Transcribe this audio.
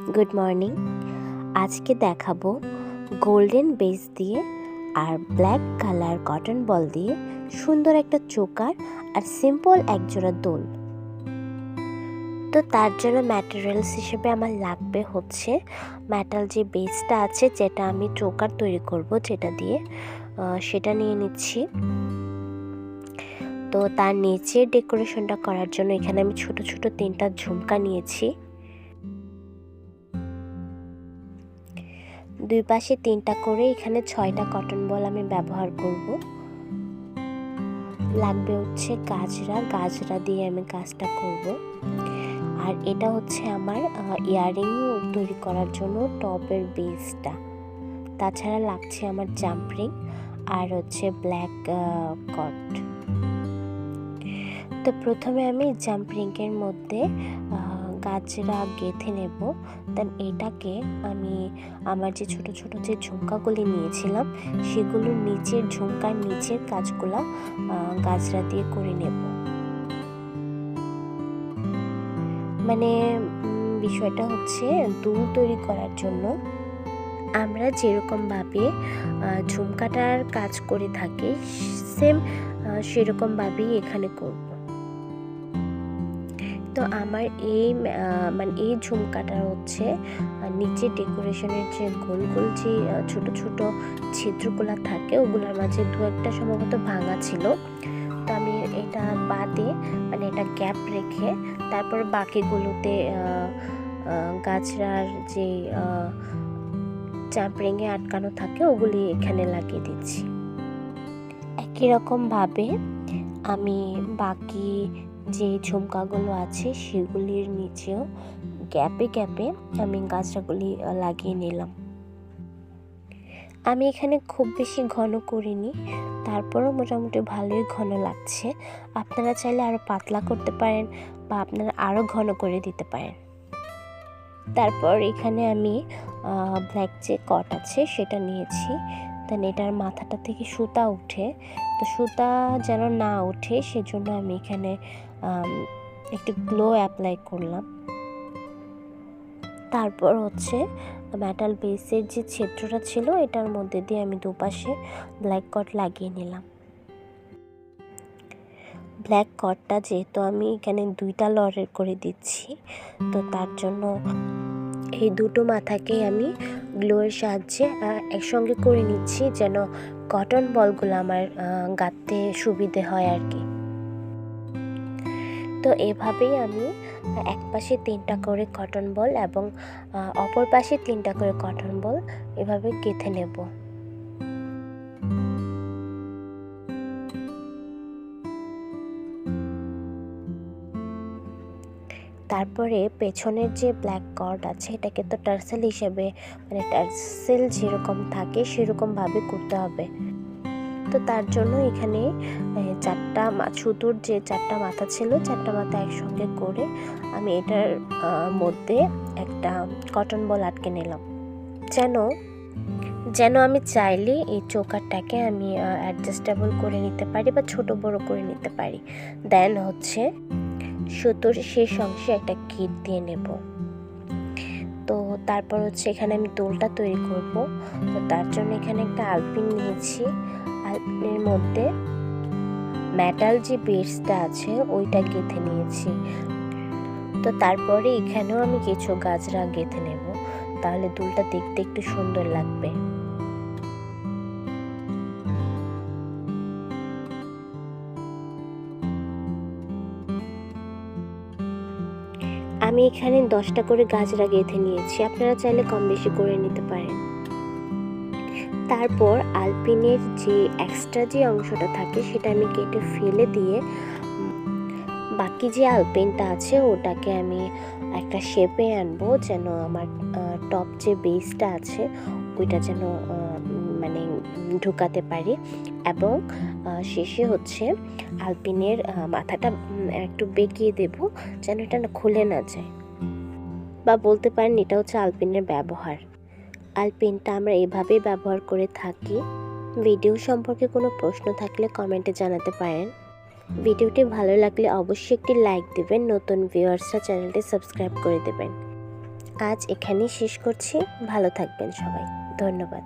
Good morning. আজকে দেখাবো golden base দিয়ে আর ব্ল্যাক কালার কটন বল দিয়ে সুন্দর একটা চোকার আর সিম্পল একজোড়া দোল। তো তার জন্য ম্যাটেরিয়ালস হিসেবে আমার লাগবে হচ্ছে মেটাল যে বেসটা আছে, যেটা আমি চোকার তৈরি করব যেটা দিয়ে, সেটা নিয়ে নিচ্ছি। তো তার নিচে ডেকোরেশনটা করার জন্য এখানে আমি ছোট ছোট 3টা ঝুমকা নিয়েছি। দুই পাশে 3টা করে এখানে 6টা কটন বল আমি ব্যবহার করব। লাগবে হচ্ছে গাজরা দিয়ে আমি কাজটা করব। আর এটা হচ্ছে আমার ইয়াররিং তৈরি করার জন্য টপের বেসটা। তাছাড়া লাগছে আমার জাম্পরিং আর হচ্ছে ব্ল্যাক কট। তো প্রথমে আমি জাম্পরিংয়ের মধ্যে গাজরা গেঁথে নেব। দেন এটাকে আমি আমার যে ছোট ছোট যে ঝুমকাগুলি নিয়েছিলাম সেগুলোর নিচের ঝুমকার নিচের কাজগুলা গাজরা দিয়ে করে নেব। মানে বিষয়টা হচ্ছে দুল তৈরি করার জন্য আমরা যেরকমভাবে ঝুমকাটার কাজ করে থাকি সেম সেরকমভাবেই এখানে করব। তো আমার এই ঝুমকাটা হচ্ছে নিচে ডেকোরেশনের যে গোল গোল যে ছোট ছোট ছিদ্রগুলো থাকে ওগুলোর মাঝে দু একটা সম্ভবত ভাঙা ছিল। তো আমি এটা বাদে এটা গ্যাপ রেখে তারপর বাকিগুলোতে গাজরার যে জাম্পরিংয়ে আটকানো থাকে ওগুলি এখানে লাগিয়ে দিচ্ছি। একই রকমভাবে আমি বাকি যে ঝুমকাগুলো আছে সেগুলির নিচেও গ্যাপে গ্যাপে আমি গাজরাগুলি লাগিয়ে নিলাম। আমি এখানে খুব বেশি ঘন করিনি, তারপরও মোটামুটি ভালোই ঘন লাগছে। আপনারা চাইলে আরও পাতলা করতে পারেন বা আপনারা আরও ঘন করে দিতে পারেন। তারপর এখানে আমি ব্ল্যাক যে কট আছে সেটা নিয়েছি। দেন এটার মাথাটা থেকে সুতা উঠে, তো সুতা যেন না উঠে সেজন্য আমি এখানে একটু গ্লো অ্যাপ্লাই করলাম। তারপর হচ্ছে মেটাল বেসের যে ছিদ্রটা ছিল এটার মধ্যে দিয়ে আমি দুপাশে ব্ল্যাক কট লাগিয়ে নিলাম। ব্ল্যাক কটটা যেহেতু আমি এখানে 2টা লরের করে দিচ্ছি, তো তার জন্য এই দুটো মাথাকেই আমি গ্লোয়ের সাহায্যে একসঙ্গে করে নিচ্ছি, যেন কটন বলগুলো আমার গাঁথতে সুবিধে হয় আর কি। তো এভাবেই আমি এক পাশে 3টা করে কটন বল এবং অপর পাশে 3টা করে কটন বল এভাবে গেঁথে নেব। তারপরে পেছনের যে ব্ল্যাক কর্ড আছে এটাকে তো টার্সেল হিসেবে টার্সেল যেরকম থাকে সেরকমভাবে করতে হবে। তো তার জন্য এখানে 4টা সুতোর যে 4টা মাথা ছিল 4টা মাথা একসঙ্গে করে আমি এটার মধ্যে একটা কটন বল আটকে নিলাম, যেন আমি চাইলে এই চোকারটাকে আমি অ্যাডজাস্টেবল করে নিতে পারি বা ছোট বড় করে নিতে পারি। দেন হচ্ছে সুতোর শেষ অংশে একটা গিট দিয়ে নেব। তো তারপর হচ্ছে এখানে আমি দোলটা তৈরি করব। তো তার জন্য এখানে একটা আলপিন নিয়েছি। আলপিনের মধ্যে মেটাল যে বেসটা আছে ওইটা গেঁথে নিয়েছি। তো তারপরে এখানেও আমি কিছু গাজরা গেঁথে নেব, তাহলে দুলটা দেখতে একটু সুন্দর লাগবে। আমি এখানে 10টা করে গাজরা গেঁথে নিয়েছি, আপনারা চাইলে কম বেশি করে নিতে পারেন। তারপর আলপিনের যে এক্সট্রা যে অংশটা থাকে সেটা আমি কেটে ফেলে দিয়ে বাকি যে আলপিনটা আছে ওটাকে আমি একটা শেপে আনবো, যেন আমার টপ যে বেসটা আছে ওইটা যেন ঢুকাতে পারি। এবং শেষে হচ্ছে আলপিনের মাথাটা একটু বেঁকিয়ে দেব যেন এটা খুলে না যায়, বা বলতে পারেন এটা হচ্ছে আলপিনের ব্যবহার। আলপিনটা আমরা এভাবেই ব্যবহার করে থাকি। ভিডিও সম্পর্কে কোনো প্রশ্ন থাকলে কমেন্টে জানাতে পারেন। ভিডিওটি ভালো লাগলে অবশ্যই একটি লাইক দেবেন, নতুন ভিউয়ার্সরা চ্যানেলটি সাবস্ক্রাইব করে দেবেন। আজ এখানেই শেষ করছি। ভালো থাকবেন সবাই। ধন্যবাদ।